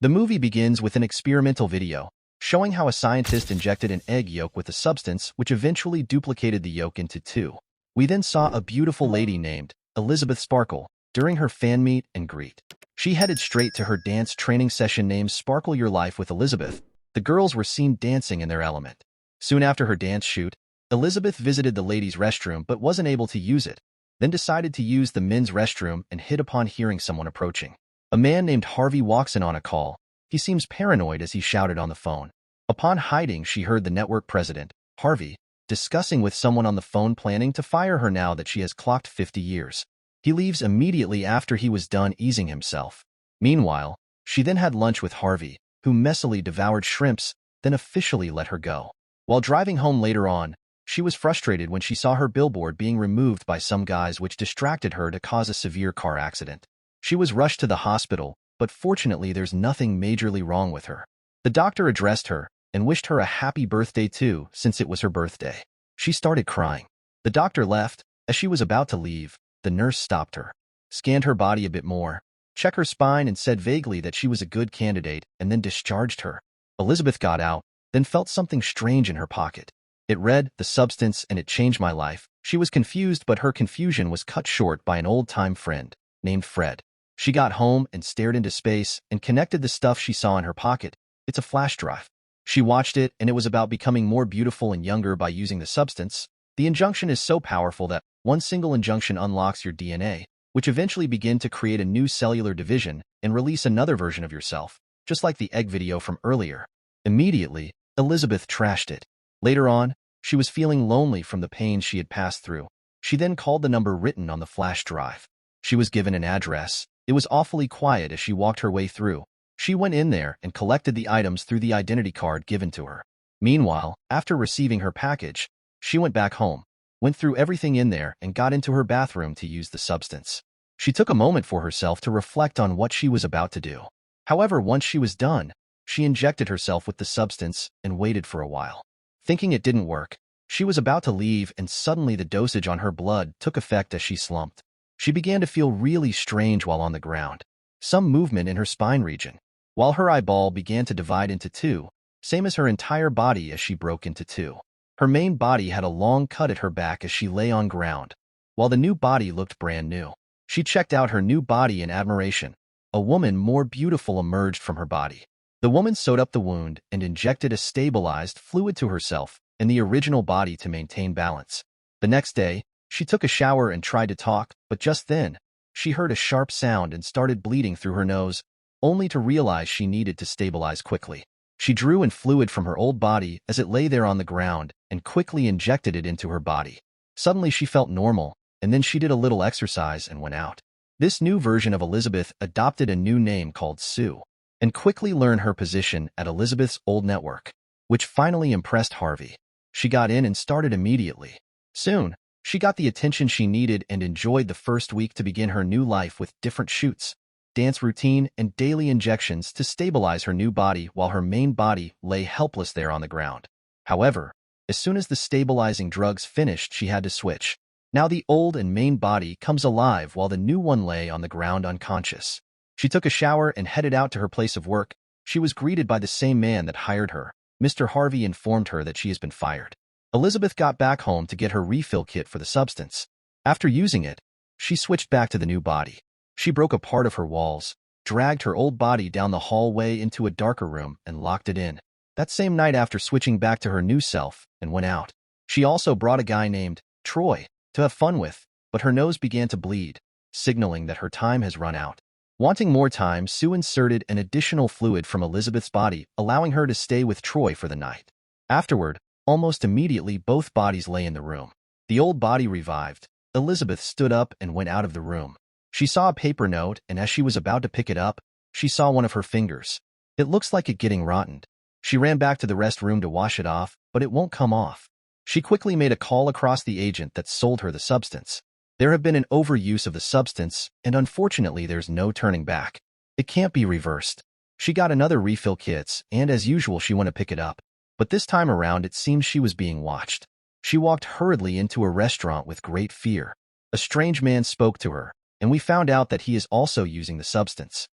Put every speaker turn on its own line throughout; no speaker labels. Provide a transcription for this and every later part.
The movie begins with an experimental video, showing how a scientist injected an egg yolk with a substance which eventually duplicated the yolk into two. We then saw a beautiful lady named Elisabeth Sparkle during her fan meet and greet. She headed straight to her dance training session named Sparkle Your Life with Elisabeth. The girls were seen dancing in their element. Soon after her dance shoot, Elisabeth visited the ladies' restroom but wasn't able to use it, then decided to use the men's restroom and hid upon hearing someone approaching. A man named Harvey walks in on a call. He seems paranoid as he shouted on the phone. Upon hiding, she heard the network president, Harvey, discussing with someone on the phone planning to fire her now that she has clocked 50 years. He leaves immediately after he was done easing himself. Meanwhile, she then had lunch with Harvey, who messily devoured shrimps, then officially let her go. While driving home later on, she was frustrated when she saw her billboard being removed by some guys, which distracted her to cause a severe car accident. She was rushed to the hospital, but fortunately there's nothing majorly wrong with her. The doctor addressed her and wished her a happy birthday too, since it was her birthday. She started crying. The doctor left. As she was about to leave, the nurse stopped her, scanned her body a bit more, checked her spine and said vaguely that she was a good candidate, and then discharged her. Elisabeth got out, then felt something strange in her pocket. It read, "The substance, and it changed my life." She was confused, but her confusion was cut short by an old-time friend named Fred. She got home and stared into space and connected the stuff she saw in her pocket. It's a flash drive. She watched it, and it was about becoming more beautiful and younger by using the substance. The injunction is so powerful that one single injunction unlocks your DNA, which eventually begin to create a new cellular division and release another version of yourself, just like the egg video from earlier. Immediately, Elisabeth trashed it. Later on, she was feeling lonely from the pain she had passed through. She then called the number written on the flash drive. She was given an address. It was awfully quiet as she walked her way through. She went in there and collected the items through the identity card given to her. Meanwhile, after receiving her package, she went back home, went through everything in there, and got into her bathroom to use the substance. She took a moment for herself to reflect on what she was about to do. However, once she was done, she injected herself with the substance and waited for a while. Thinking it didn't work, she was about to leave, and suddenly the dosage on her blood took effect as she slumped. She began to feel really strange while on the ground. Some movement in her spine region, while her eyeball began to divide into two, same as her entire body as she broke into two. Her main body had a long cut at her back as she lay on ground, while the new body looked brand new. She checked out her new body in admiration. A woman more beautiful emerged from her body. The woman sewed up the wound and injected a stabilized fluid to herself and the original body to maintain balance. The next day, she took a shower and tried to talk, but just then, she heard a sharp sound and started bleeding through her nose, only to realize she needed to stabilize quickly. She drew in fluid from her old body as it lay there on the ground and quickly injected it into her body. Suddenly she felt normal, and then she did a little exercise and went out. This new version of Elisabeth adopted a new name called Sue, and quickly learned her position at Elisabeth's old network, which finally impressed Harvey. She got in and started immediately. Soon, she got the attention she needed and enjoyed the first week to begin her new life with different shoots, dance routine, and daily injections to stabilize her new body while her main body lay helpless there on the ground. However, as soon as the stabilizing drugs finished, she had to switch. Now the old and main body comes alive while the new one lay on the ground unconscious. She took a shower and headed out to her place of work. She was greeted by the same man that hired her. Mr. Harvey informed her that she has been fired. Elisabeth got back home to get her refill kit for the substance. After using it, she switched back to the new body. She broke a part of her walls, dragged her old body down the hallway into a darker room, and locked it in. That same night, after switching back to her new self, and went out. She also brought a guy named Troy to have fun with, but her nose began to bleed, signaling that her time has run out. Wanting more time, Sue inserted an additional fluid from Elisabeth's body, allowing her to stay with Troy for the night. Afterward, almost immediately, both bodies lay in the room. The old body revived. Elisabeth stood up and went out of the room. She saw a paper note, and as she was about to pick it up, she saw one of her fingers. It looks like it getting rotten. She ran back to the restroom to wash it off, but it won't come off. She quickly made a call across the agent that sold her the substance. There have been an overuse of the substance, and unfortunately there's no turning back. It can't be reversed. She got another refill kits, and as usual she went to pick it up. But this time around it seems she was being watched. She walked hurriedly into a restaurant with great fear. A strange man spoke to her, and we found out that he is also using the substance.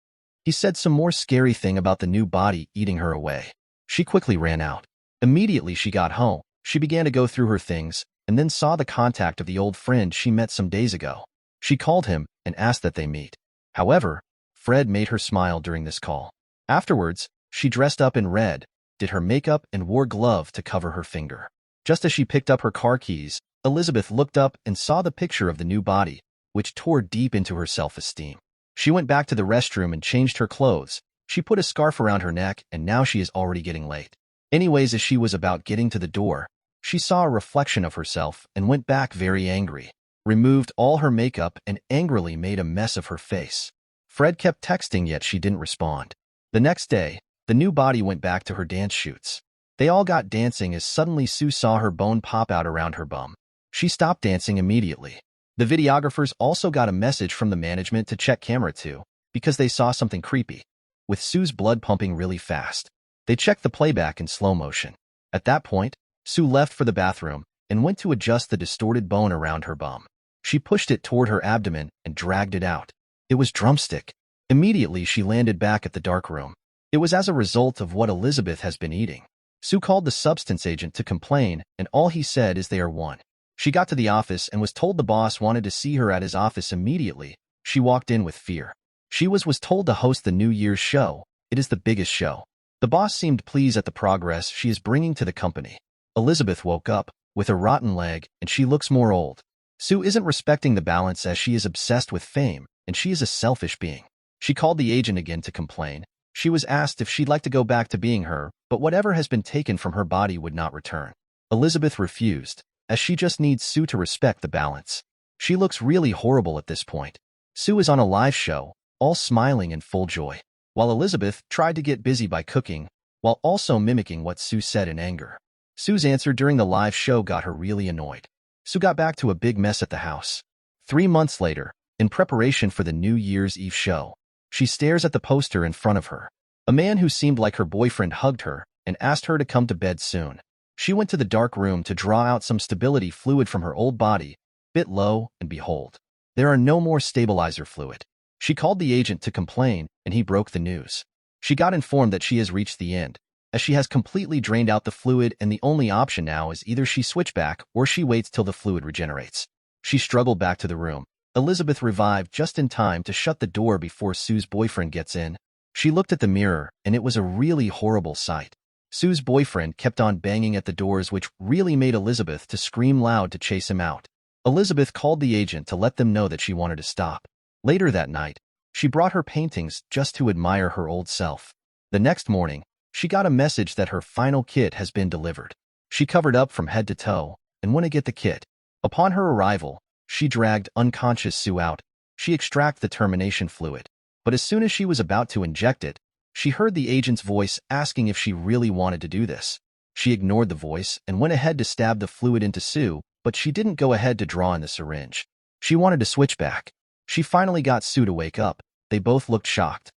He said some more scary thing about the new body eating her away. She quickly ran out. Immediately she got home, she began to go through her things, and then saw the contact of the old friend she met some days ago. She called him and asked that they meet. However, Fred made her smile during this call. Afterwards, she dressed up in red, did her makeup and wore glove to cover her finger. Just as she picked up her car keys, Elisabeth looked up and saw the picture of the new body, which tore deep into her self-esteem. She went back to the restroom and changed her clothes. She put a scarf around her neck, and now she is already getting late. Anyways, as she was about getting to the door, she saw a reflection of herself and went back very angry, removed all her makeup and angrily made a mess of her face. Fred kept texting, yet she didn't respond. The next day, the new body went back to her dance shoots. They all got dancing as suddenly Sue saw her bone pop out around her bum. She stopped dancing immediately. The videographers also got a message from the management to check camera 2, because they saw something creepy, with Sue's blood pumping really fast. They checked the playback in slow motion. At that point, Sue left for the bathroom and went to adjust the distorted bone around her bum. She pushed it toward her abdomen and dragged it out. It was drumstick. Immediately she landed back at the dark room. It was as a result of what Elisabeth has been eating. Sue called the substance agent to complain, and all he said is they are one. She got to the office and was told the boss wanted to see her at his office immediately. She walked in with fear. She was told to host the New Year's show. It is the biggest show. The boss seemed pleased at the progress she is bringing to the company. Elisabeth woke up with a rotten leg, and she looks more old. Sue isn't respecting the balance as she is obsessed with fame, and she is a selfish being. She called the agent again to complain. She was asked if she'd like to go back to being her, but whatever has been taken from her body would not return. Elisabeth refused, as she just needs Sue to respect the balance. She looks really horrible at this point. Sue is on a live show, all smiling and full joy, while Elisabeth tried to get busy by cooking, while also mimicking what Sue said in anger. Sue's answer during the live show got her really annoyed. Sue got back to a big mess at the house. 3 months later, in preparation for the New Year's Eve show, she stares at the poster in front of her. A man who seemed like her boyfriend hugged her and asked her to come to bed soon. She went to the dark room to draw out some stability fluid from her old body, bit low, and behold, there are no more stabilizer fluid. She called the agent to complain, and he broke the news. She got informed that she has reached the end, as she has completely drained out the fluid, and the only option now is either she switch back or she waits till the fluid regenerates. She struggled back to the room. Elisabeth revived just in time to shut the door before Sue's boyfriend gets in. She looked at the mirror, and it was a really horrible sight. Sue's boyfriend kept on banging at the doors, which really made Elisabeth to scream loud to chase him out. Elisabeth called the agent to let them know that she wanted to stop. Later that night, she brought her paintings just to admire her old self. The next morning, she got a message that her final kit has been delivered. She covered up from head to toe and went to get the kit. Upon her arrival, she dragged unconscious Sue out. She extracted the termination fluid, but as soon as she was about to inject it, she heard the agent's voice asking if she really wanted to do this. She ignored the voice and went ahead to stab the fluid into Sue, but she didn't go ahead to draw in the syringe. She wanted to switch back. She finally got Sue to wake up. They both looked shocked.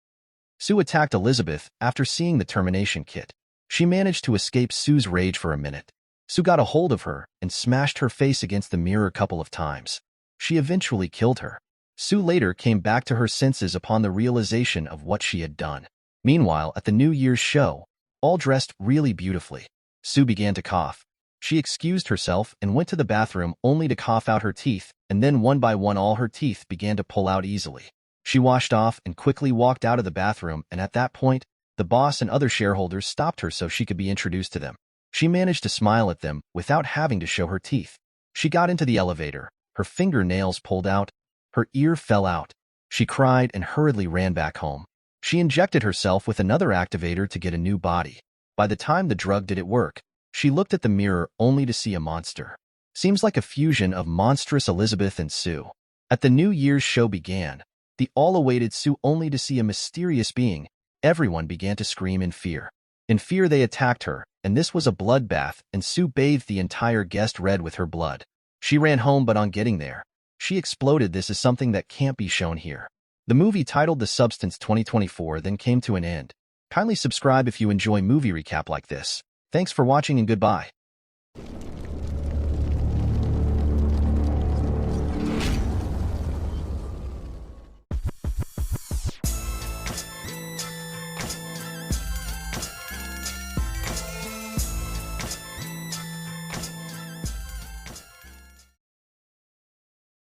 Sue attacked Elisabeth after seeing the termination kit. She managed to escape Sue's rage for a minute. Sue got a hold of her and smashed her face against the mirror a couple of times. She eventually killed her. Sue later came back to her senses upon the realization of what she had done. Meanwhile, at the New Year's show, all dressed really beautifully, Sue began to cough. She excused herself and went to the bathroom only to cough out her teeth, and then one by one all her teeth began to pull out easily. She washed off and quickly walked out of the bathroom, and at that point, the boss and other shareholders stopped her so she could be introduced to them. She managed to smile at them without having to show her teeth. She got into the elevator. Her fingernails pulled out. Her ear fell out. She cried and hurriedly ran back home. She injected herself with another activator to get a new body. By the time the drug did it work, she looked at the mirror only to see a monster. Seems like a fusion of monstrous Elisabeth and Sue. At the New Year's show began, the all-awaited Sue only to see a mysterious being. Everyone began to scream in fear. In fear they attacked her, and this was a bloodbath, and Sue bathed the entire guest red with her blood. She ran home, but on getting there, she exploded. This is something that can't be shown here. The movie titled The Substance 2024 then came to an end. Kindly subscribe if you enjoy movie recap like this. Thanks for watching and goodbye.